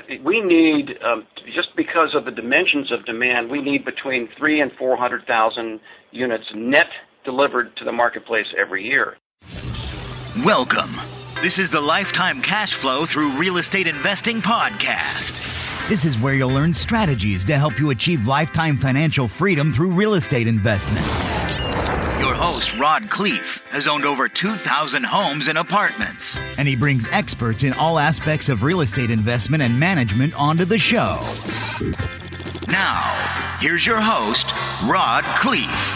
we need, just because of the dimensions of demand, we need between 300,000 and 400,000 units net delivered to the marketplace every year. Welcome. This is the Lifetime Cash Flow Through Real Estate Investing podcast. This is where you'll learn strategies to help you achieve lifetime financial freedom through real estate investment. Your host, Rod Khleif, has owned over 2,000 homes and apartments, and he brings experts in all aspects of real estate investment and management onto the show. Now, here's your host, Rod Khleif.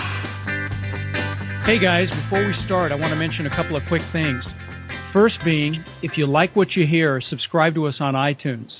Hey guys, before we start, I want to mention a couple of quick things. First being, if you like what you hear, subscribe to us on iTunes.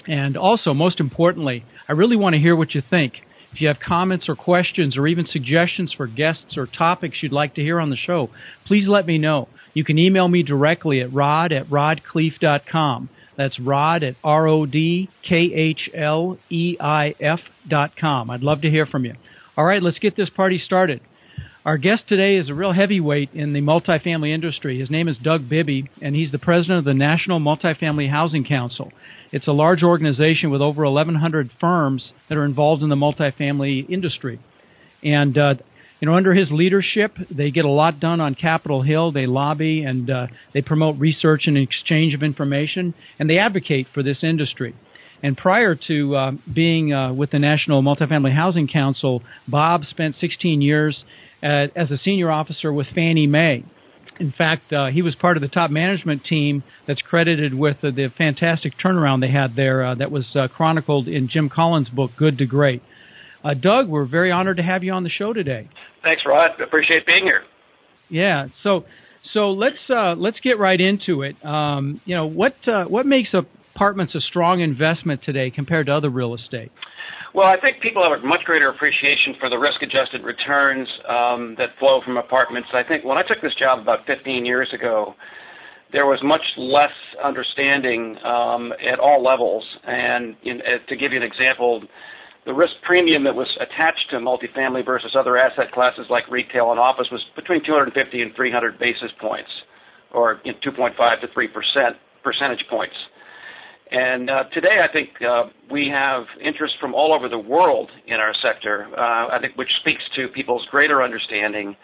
And also, most importantly, I really want to hear what you think. If you have comments or questions or even suggestions for guests or topics you'd like to hear on the show, please let me know. You can email me directly at rod@rodkhleif.com. That's rod at rodkhleif.com. I'd love to hear from you. All right, let's get this party started. Our guest today is a real heavyweight in the multifamily industry. His name is Doug Bibby, and he's the president of the National Multifamily Housing Council. It's a large organization with over 1,100 firms that are involved in the multifamily industry. And, under his leadership, they get a lot done on Capitol Hill. They lobby and they promote research and exchange of information, and they advocate for this industry. And prior to being with the National Multifamily Housing Council, Bob spent 16 years as a senior officer with Fannie Mae. In fact, he was part of the top management team that's credited with the fantastic turnaround they had there that was chronicled in Jim Collins' book, Good to Great. Doug, we're very honored to have you on the show today. Thanks, Rod. Appreciate being here. Yeah. So let's get right into it. What makes apartments a strong investment today compared to other real estate? Well, I think people have a much greater appreciation for the risk-adjusted returns that flow from apartments. I think when I took this job about 15 years ago, there was much less understanding at all levels. And to give you an example, the risk premium that was attached to multifamily versus other asset classes like retail and office was between 250 and 300 basis points, or 2.5 to 3% percentage points. And today, I think we have interest from all over the world in our sector, I think, which speaks to people's greater understanding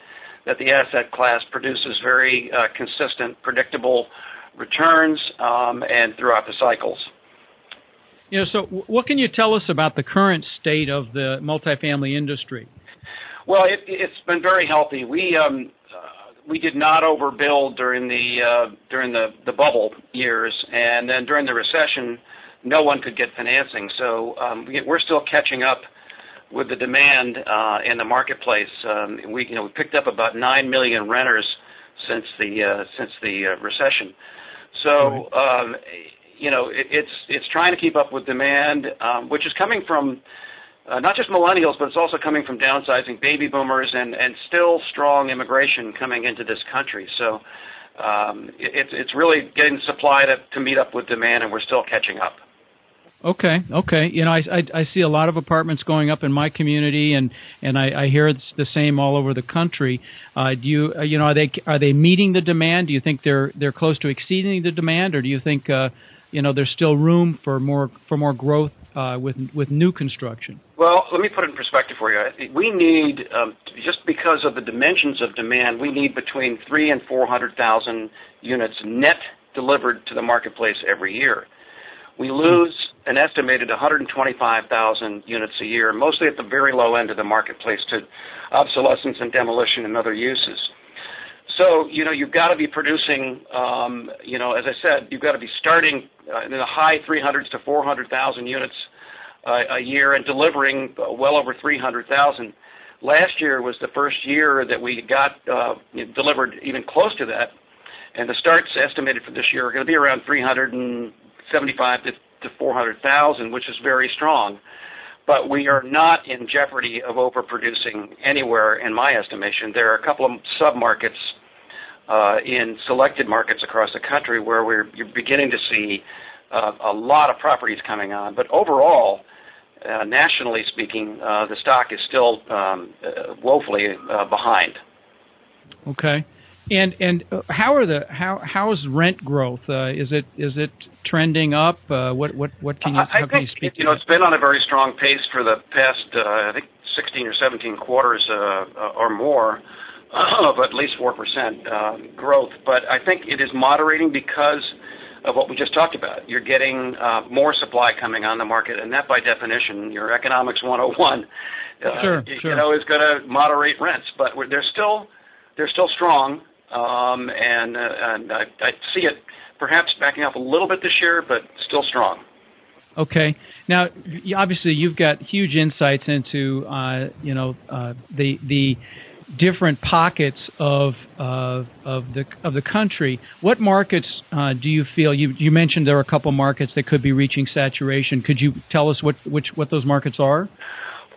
that the asset class produces very consistent, predictable returns and throughout the cycles. So what can you tell us about the current state of the multifamily industry? Well, it's been very healthy. We did not overbuild during the bubble years, and then during the recession, no one could get financing. So we're still catching up with the demand in the marketplace. We picked up about 9 million renters since the recession. So it's trying to keep up with demand, which is coming from not just millennials, but it's also coming from downsizing baby boomers and still strong immigration coming into this country. So it's really getting supply to meet up with demand, and we're still catching up. Okay. I see a lot of apartments going up in my community, and I hear it's the same all over the country. Are they meeting the demand? Do you think they're close to exceeding the demand, or do you think there's still room for more growth with new construction? Well, let me put it in perspective for you. We need, just because of the dimensions of demand, we need between 300,000 and 400,000 units net delivered to the marketplace every year. We lose an estimated 125,000 units a year, mostly at the very low end of the marketplace, to obsolescence and demolition and other uses. So, you've got to be producing, as I said, you've got to be starting in the high 300s to 400,000 units a year and delivering well over 300,000. Last year was the first year that we got delivered even close to that, and the starts estimated for this year are going to be around 375 to 400,000, which is very strong. But we are not in jeopardy of overproducing anywhere, in my estimation. There are a couple of sub-markets in selected markets across the country where you're beginning to see a lot of properties coming on. But overall, nationally speaking, the stock is still woefully behind. Okay. And how is rent growth? Is it trending up? What can you how can you speak to? It's been on a very strong pace for the past I think 16 or 17 quarters or more of at least 4% growth. But I think it is moderating because of what we just talked about. You're getting more supply coming on the market, and that by definition, your economics 101, sure. Is going to moderate rents. But they're still strong. And I see it perhaps backing up a little bit this year, but still strong. Okay. Now, obviously, you've got huge insights into the different pockets of the country. What markets do you feel? You mentioned there are a couple markets that could be reaching saturation. Could you tell us what those markets are?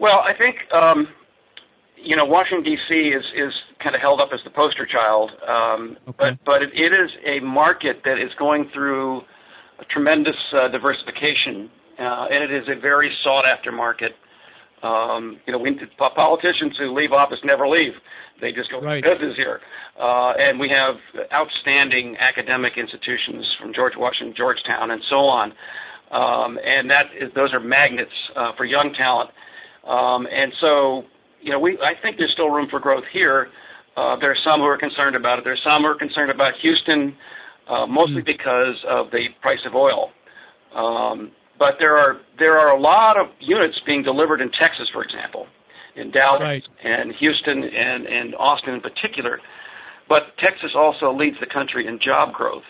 Well, I think. Washington, D.C. is kind of held up as the poster child, okay. but it is a market that is going through a tremendous diversification, and it is a very sought-after market. Politicians who leave office never leave. They just go to business here. And we have outstanding academic institutions from George Washington, Georgetown, and so on. And those are magnets for young talent. And so, I think there's still room for growth here. There are some who are concerned about it. There are some who are concerned about Houston, mostly because of the price of oil. But there are a lot of units being delivered in Texas, for example, in Dallas and Houston and Austin in particular. But Texas also leads the country in job growth.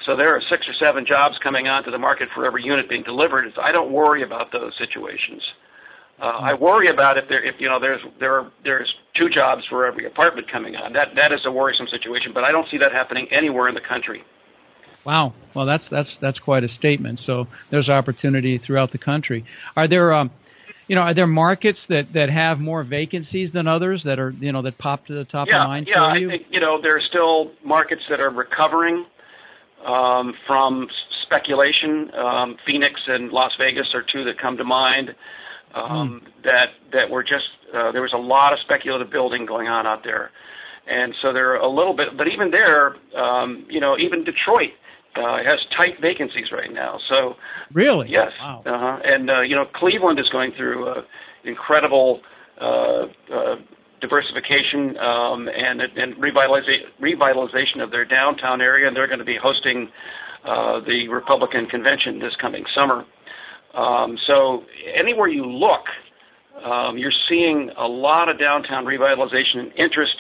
So there are 6 or 7 jobs coming onto the market for every unit being delivered. I don't worry about those situations. I worry about if there's 2 jobs for every apartment coming on. That is a worrisome situation, but I don't see that happening anywhere in the country. Wow. Well, that's quite a statement. So there's opportunity throughout the country. Are there markets that have more vacancies than others that are that pop to the top of mind for you? I think there are still markets that are recovering from speculation. Phoenix and Las Vegas are 2 that come to mind. That were just there was a lot of speculative building going on out there, and so they're a little bit. But even there, even Detroit has tight vacancies right now. So really, yes, wow. And Cleveland is going through incredible diversification and revitalization of their downtown area, and they're going to be hosting the Republican convention this coming summer. So anywhere you look, you're seeing a lot of downtown revitalization and interest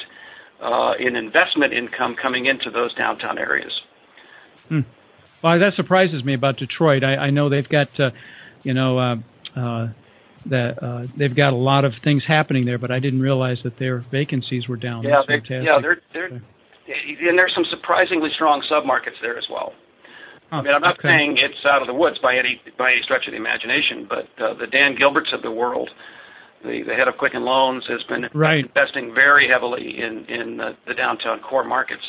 in investment income coming into those downtown areas. Well, that surprises me about Detroit. I know they've got, they've got a lot of things happening there, but I didn't realize that their vacancies were down. Yeah, and there's some surprisingly strong submarkets there as well. I mean, I'm not saying it's out of the woods by any stretch of the imagination, but the Dan Gilberts of the world, the head of Quicken Loans, has been investing very heavily in the downtown core markets.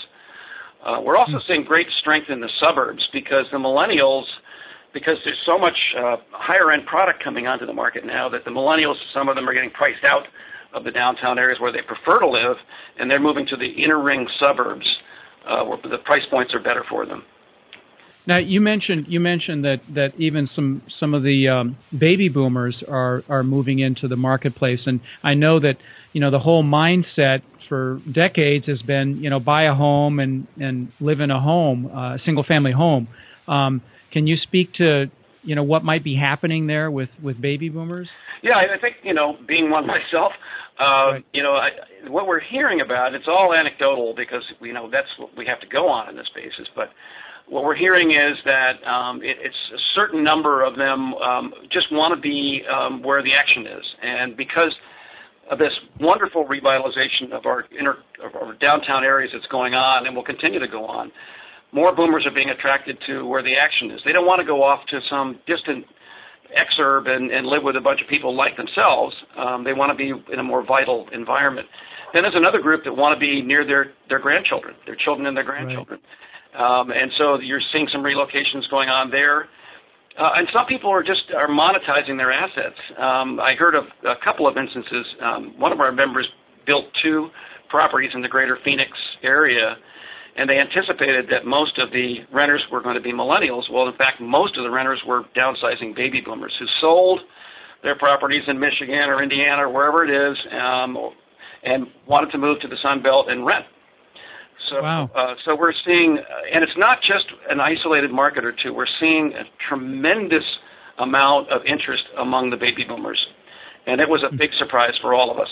We're also seeing great strength in the suburbs because the millennials, because there's so much higher-end product coming onto the market now that the millennials, some of them are getting priced out of the downtown areas where they prefer to live, and they're moving to the inner ring suburbs where the price points are better for them. Now you mentioned that even some of the baby boomers are moving into the marketplace, and I know that the whole mindset for decades has been buy a home and live in a home, a single family home. Can you speak to what might be happening there with baby boomers? Yeah, I think being one myself, what we're hearing about, it's all anecdotal because that's what we have to go on in this basis, but. What we're hearing is that it's a certain number of them just want to be where the action is, and because of this wonderful revitalization of our downtown areas that's going on and will continue to go on, more boomers are being attracted to where the action is. They don't want to go off to some distant exurb and live with a bunch of people like themselves. They want to be in a more vital environment. Then there's another group that want to be near their grandchildren, their children and their grandchildren. Right. And so you're seeing some relocations going on there. And some people are monetizing their assets. I heard of a couple of instances. One of our members built 2 properties in the greater Phoenix area, and they anticipated that most of the renters were going to be millennials. Well, in fact, most of the renters were downsizing baby boomers who sold their properties in Michigan or Indiana or wherever it is, and wanted to move to the Sun Belt and rent. So, wow. So we're seeing, and it's not just an isolated market or two. We're seeing a tremendous amount of interest among the baby boomers, and it was a big surprise for all of us.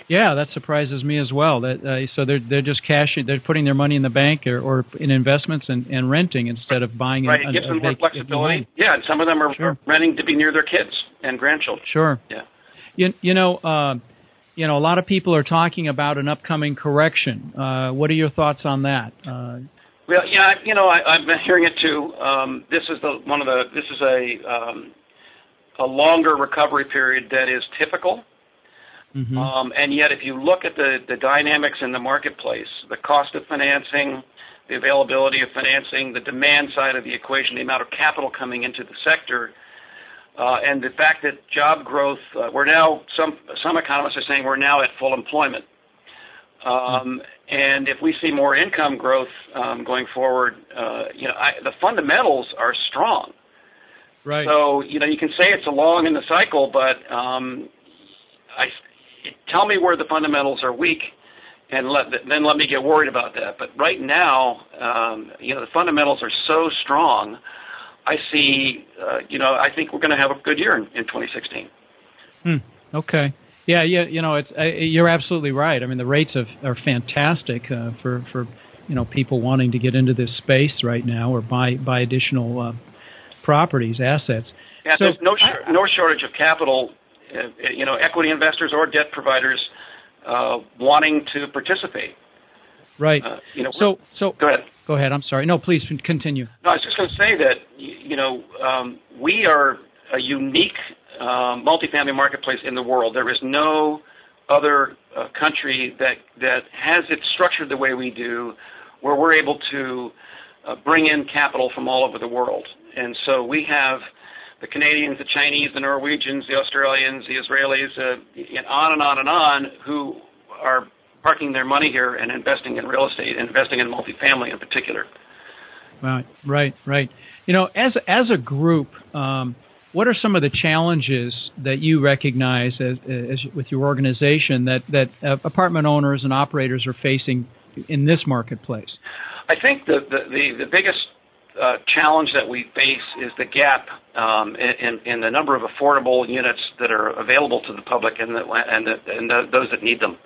Yeah, that surprises me as well. That so they're just cashing, they're putting their money in the bank or in investments and renting instead of buying. Right, it gives them more flexibility. Yeah, and some of them are renting to be near their kids and grandchildren. Sure. Yeah. You know, a lot of people are talking about an upcoming correction. What are your thoughts on that? Well, yeah, I've been hearing it too. This is a longer recovery period that is typical. Mm-hmm. And yet, if you look at the dynamics in the marketplace, the cost of financing, the availability of financing, the demand side of the equation, the amount of capital coming into the sector, and the fact that job growth, we're now, some economists are saying we're now at full employment. And if we see more income growth going forward, the fundamentals are strong. Right. So, you can say it's along in the cycle, but tell me where the fundamentals are weak, and then let me get worried about that. But right now, the fundamentals are so strong. I see, I think we're going to have a good year in 2016. Okay. Yeah. You're absolutely right. I mean, the rates are fantastic for people wanting to get into this space right now or buy additional properties, assets. Yeah, so, there's no shortage of capital. Equity investors or debt providers wanting to participate. Right. So go ahead. Go ahead. I'm sorry. No, please continue. No, I was just going to say that we are a unique multifamily marketplace in the world. There is no other country that has it structured the way we do, where we're able to bring in capital from all over the world. And so we have the Canadians, the Chinese, the Norwegians, the Australians, the Israelis, and on and on and on, who are parking their money here and investing in real estate, investing in multifamily in particular. Right. As a group, what are some of the challenges that you recognize as with your organization that apartment owners and operators are facing in this marketplace? I think the biggest challenge that we face is the gap in the number of affordable units that are available to the public and those that need them.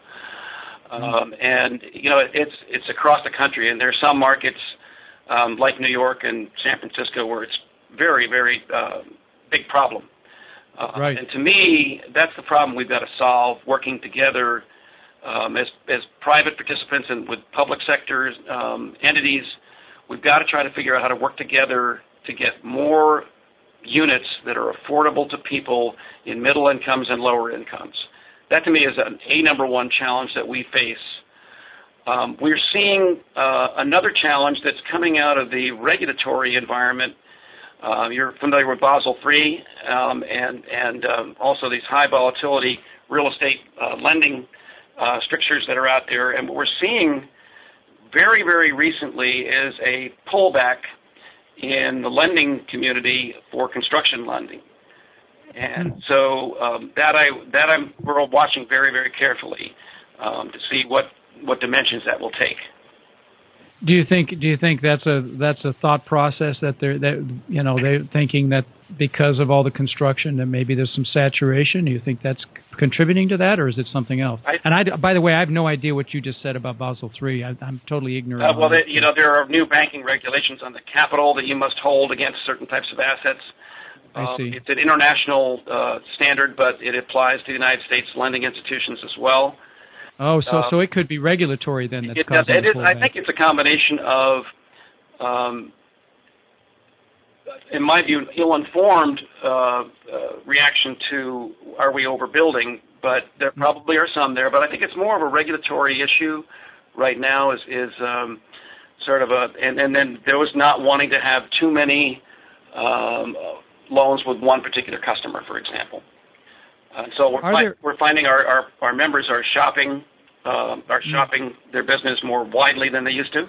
It's across the country, and there are some markets like New York and San Francisco where it's very, very big problem. Right. And to me, that's the problem we've got to solve, working together as private participants and with public sector entities. We've got to try to figure out how to work together to get more units that are affordable to people in middle incomes and lower incomes. That, to me, is a number one challenge that we face. We're seeing another challenge that's coming out of the regulatory environment. You're familiar with Basel III and also these high volatility real estate lending strictures that are out there. And what we're seeing very, very recently is a pullback in the lending community for construction lending. And so we're watching very, very carefully to see what dimensions that will take. Do you think that's a thought process that they're thinking that because of all the construction that maybe there's some saturation? Do you think that's contributing to that, or is it something else? By the way, I have no idea what you just said about Basel III. I'm totally ignorant. There are new banking regulations on the capital that you must hold against certain types of assets. I see. It's an international standard, but it applies to the United States lending institutions as well. Oh, so it could be regulatory then. That's causing it is. I think it's a combination of, in my view, ill-informed reaction to are we overbuilding, but there probably are some there. But I think it's more of a regulatory issue right now. Is sort of and then there was not wanting to have too many loans with one particular customer, for example. So we're finding our members are shopping are shopping their business more widely than they used to.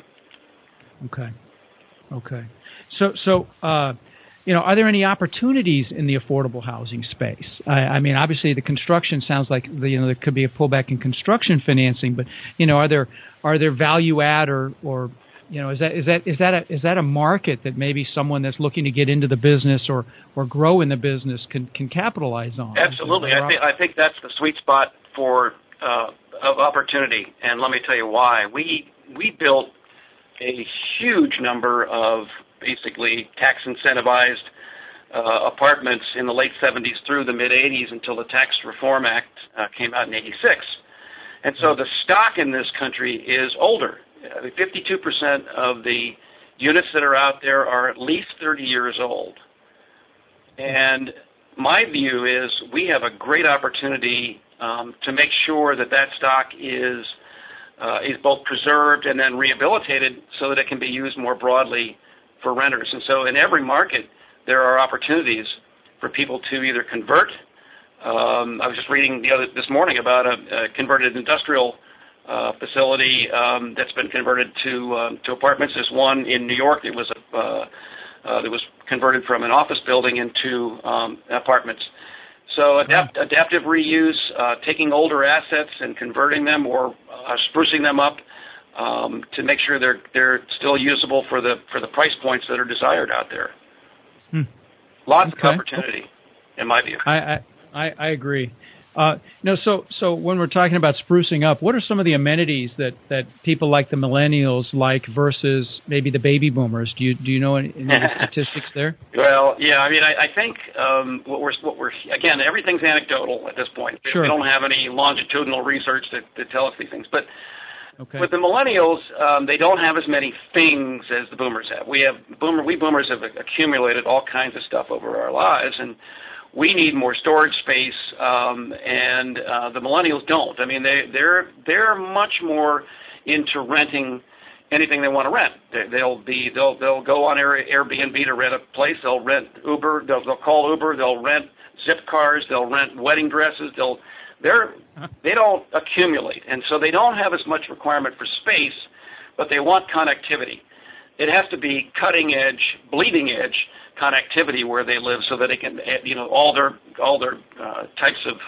Okay. So are there any opportunities in the affordable housing space? I mean, obviously the construction sounds like there could be a pullback in construction financing, but are there value add or is that a market that maybe someone that's looking to get into the business or grow in the business can capitalize on? Absolutely. I think that's the sweet spot of opportunity, and let me tell you why. We built a huge number of basically tax incentivized apartments in the late 70s through the mid 80s until the Tax Reform Act came out in 86. And so the stock in this country is older. 52% of the units that are out there are at least 30 years old. And my view is we have a great opportunity to make sure that stock is both preserved and then rehabilitated so that it can be used more broadly for renters. And so in every market, there are opportunities for people to either convert. I was just reading this morning about a converted industrial facility that's been converted to apartments. There's one in New York. It was that was converted from an office building into apartments. So adaptive reuse, taking older assets and converting them or sprucing them up to make sure they're still usable for the price points that are desired out there. Lots of opportunity, in my view. I agree. So when we're talking about sprucing up, what are some of the amenities that people like the millennials like versus maybe the baby boomers? Do you know any statistics there? Well, yeah. I mean, I think what we're again, everything's anecdotal at this point. Sure. We don't have any longitudinal research that tell us these things, but. Okay. With the millennials, they don't have as many things as the boomers have. We boomers have accumulated all kinds of stuff over our lives, and we need more storage space, and the millennials don't. I mean, they're much more into renting anything they want to rent. They'll go on Airbnb to rent a place. They'll rent Uber. They'll call Uber. They'll rent zip cars. They'll rent wedding dresses. They don't accumulate, and so they don't have as much requirement for space, but they want connectivity. It has to be cutting edge, bleeding edge connectivity where they live, so that they can, all their types of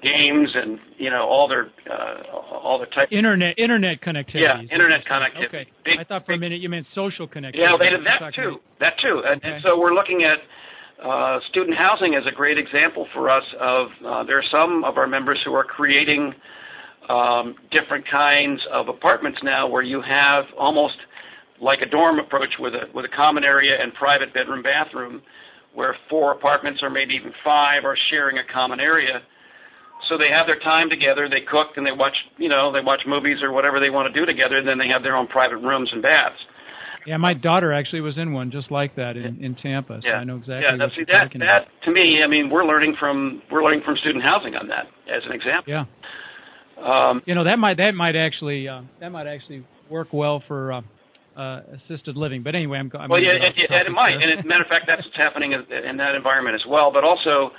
games and all the types. Internet connectivity. Yeah, internet connectivity. Okay. I thought for a minute you meant social connectivity. Yeah, that too. Okay. And so we're looking at. Student housing is a great example for us of there are some of our members who are creating different kinds of apartments now where you have almost like a dorm approach with a common area and private bedroom bathroom where 4 apartments or maybe even 5 are sharing a common area. So they have their time together, they cook and they watch movies or whatever they want to do together, and then they have their own private rooms and baths. Yeah, my daughter actually was in one just like that in Tampa, so I know exactly what you're talking about. That to me, I mean, we're learning from student housing on that as an example. Yeah. That might actually work well for assisted living. But anyway, it might. And as a matter of fact, that's what's happening in that environment as well. But also,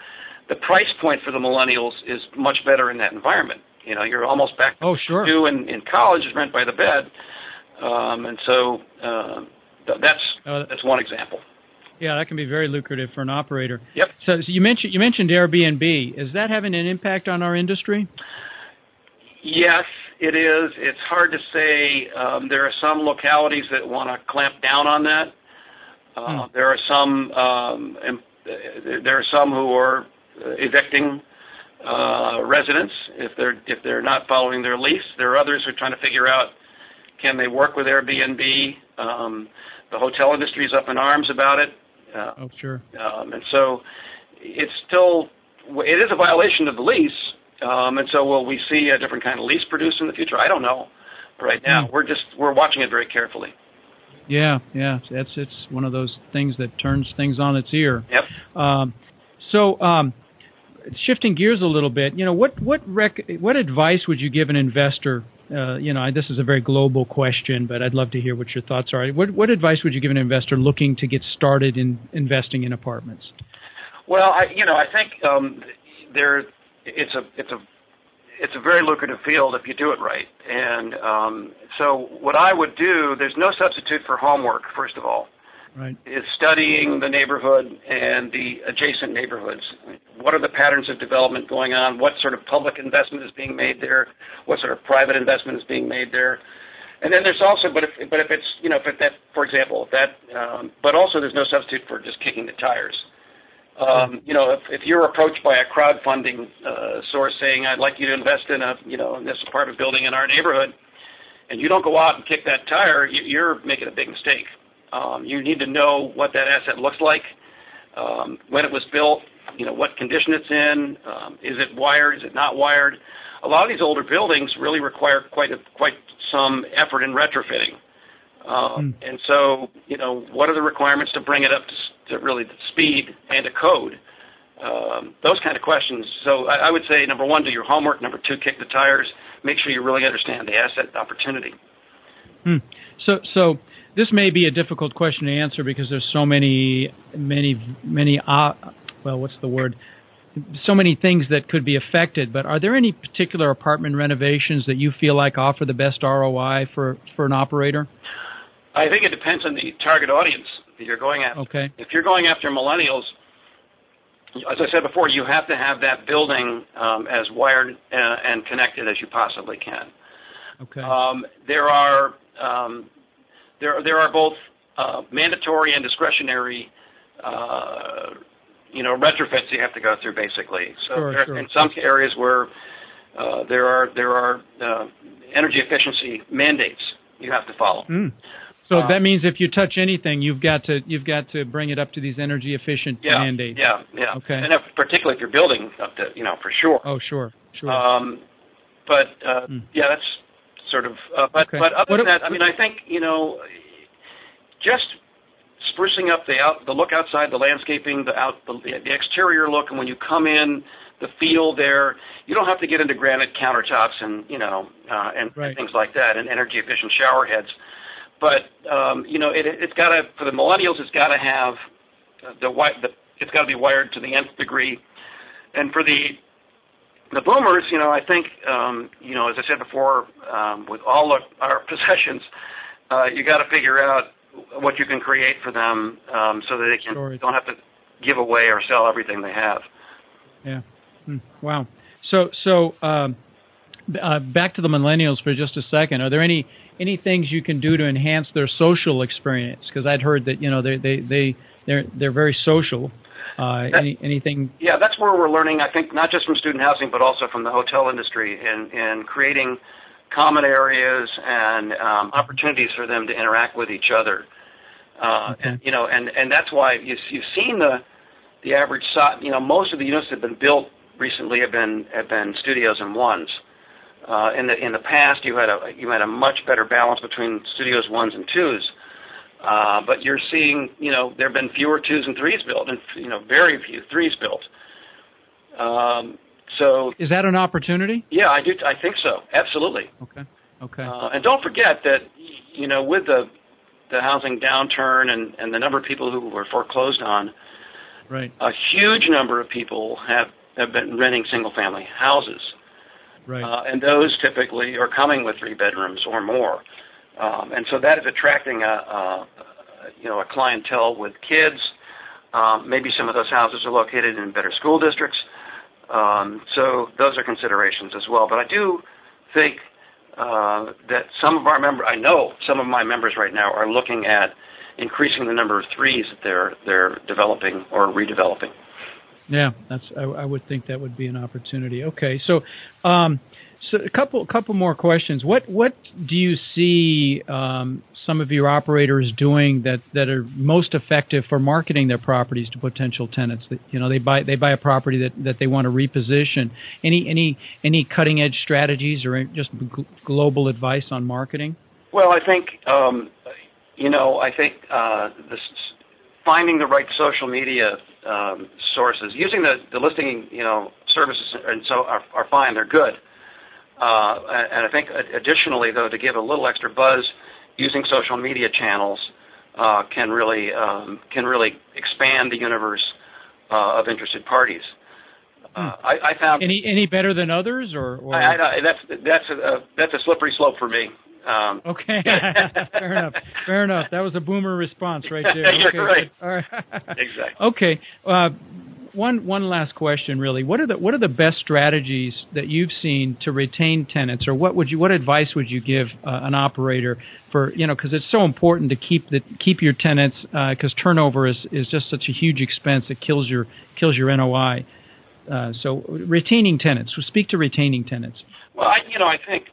the price point for the millennials is much better in that environment. You're almost back to do in college is rent by the bed. And so that's one example. Yeah, that can be very lucrative for an operator. Yep. So you mentioned Airbnb. Is that having an impact on our industry? Yes, it is. It's hard to say. There are some localities that want to clamp down on that. There are some who are evicting residents if they're not following their lease. There are others who are trying to figure out. Can they work with Airbnb? The hotel industry is up in arms about it. Sure. And so it is a violation of the lease. And so will we see a different kind of lease produced in the future? I don't know. Right now, we're watching it very carefully. Yeah. It's one of those things that turns things on its ear. Yep. Shifting gears a little bit, what advice would you give an investor? This is a very global question, but I'd love to hear what your thoughts are. What advice would you give an investor looking to get started in investing in it's it's a very lucrative field if you do it right. And so what I would do, there's no substitute for homework, first of all. Right. Is studying the neighborhood and the adjacent neighborhoods. What are the patterns of development going on? What sort of public investment is being made there? What sort of private investment is being made there? And then there's also, but if it's, for example, but also there's no substitute for just kicking the tires. If you're approached by a crowdfunding source saying, I'd like you to invest in in this apartment building in our neighborhood, and you don't go out and kick that tire, you're making a big mistake. You need to know what that asset looks like, when it was built, what condition it's in, is it wired, is it not wired. A lot of these older buildings really require quite some effort in retrofitting. And so, what are the requirements to bring it up to really the speed and to code? Those kind of questions. So I would say, number one, do your homework. Number two, kick the tires. Make sure you really understand the asset opportunity. So this may be a difficult question to answer because there's so many, so many things that could be affected, but are there any particular apartment renovations that you feel like offer the best ROI for an operator? I think it depends on the target audience that you're going after. Okay. If you're going after millennials, as I said before, you have to have that building as wired and connected as you possibly can. Okay. There are both mandatory and discretionary retrofits you have to go through, basically. So sure. In some areas where there are energy efficiency mandates you have to follow. So that means if you touch anything, you've got to bring it up to these energy efficient mandates. Yeah. Okay. And particularly if you're building up to, for sure. Oh, sure. That's sort of. But other than that, I think just sprucing up the look outside, the landscaping, the exterior look, and when you come in, the feel there. You don't have to get into granite countertops and things like that, and energy efficient shower heads. But it's got to, for the millennials, it's got to have it's got to be wired to the nth degree, and for the boomers, I think as I said before, with all of our possessions, you got to figure out what you can create for them so that they don't have to give away or sell everything they have. Yeah. Wow. So back to the millennials for just a second. Are there any things you can do to enhance their social experience? Because I'd heard that they're very social. Anything? Yeah, that's where we're learning. I think not just from student housing, but also from the hotel industry, and creating common areas and opportunities for them to interact with each other. And that's why you've seen the average size. Most of the units that have been built recently have been studios and ones. In the past, you had a much better balance between studios, ones, and twos. But you're seeing, there have been fewer twos and threes built, and very few threes built. So is that an opportunity? Yeah, I do. I think so. Absolutely. Okay. And don't forget that with the housing downturn and the number of people who were foreclosed on, right, a huge number of people have been renting single family houses. Right. And those typically are coming with 3 bedrooms or more. And so that is attracting a clientele with kids. Maybe some of those houses are located in better school districts. So those are considerations as well. But I do think that some of our members, I know some of my members right now are looking at increasing the number of threes that they're developing or redeveloping. Yeah, I would think that would be an opportunity. Okay, so a couple more questions. What do you see some of your operators doing that are most effective for marketing their properties to potential tenants? That they buy a property that they want to reposition. Any cutting edge strategies or just global advice on marketing? Well, I think finding the right social media sources, using the listing services, and so are fine. They're good. And I think additionally, though, to give a little extra buzz, using social media channels can really expand the universe of interested parties. I found any better than others, or? That's a slippery slope for me. Okay, fair enough. That was a boomer response right there. You're okay, right. All right. Exactly. Okay. One last question, really. What are the best strategies that you've seen to retain tenants, or what advice would you give an operator for, because it's so important to keep your tenants, because turnover is just such a huge expense. It kills your NOI. So retaining tenants. So speak to retaining tenants. Well, I think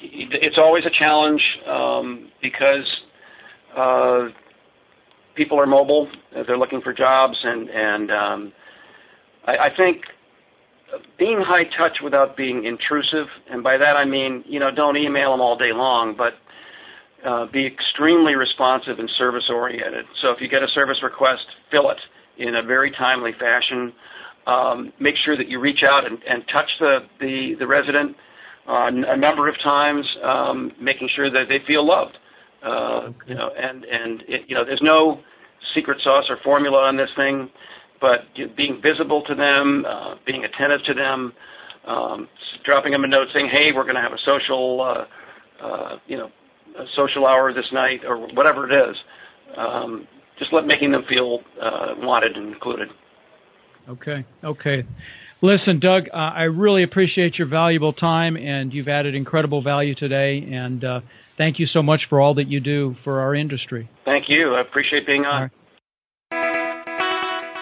it's always a challenge because people are mobile. They're looking for jobs, and I think being high touch without being intrusive, and by that I mean, don't email them all day long, but be extremely responsive and service-oriented. So if you get a service request, fill it in a very timely fashion. Make sure that you reach out and touch the resident a number of times, making sure that they feel loved. There's no secret sauce or formula on this thing, but being visible to them, being attentive to them, dropping them a note saying, "Hey, we're going to have a social, a social hour this night," or whatever it is. Just making them feel wanted and included. Okay. Listen, Doug, I really appreciate your valuable time, and you've added incredible value today, and thank you so much for all that you do for our industry. Thank you. I appreciate being on.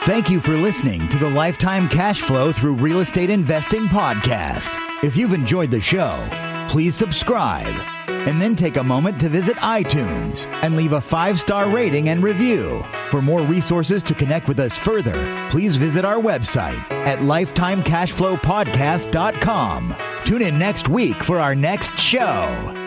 Thank you for listening to the Lifetime Cash Flow Through Real Estate Investing podcast. If you've enjoyed the show, please subscribe, and then take a moment to visit iTunes and leave a 5-star rating and review. For more resources to connect with us further, please visit our website at lifetimecashflowpodcast.com. Tune in next week for our next show.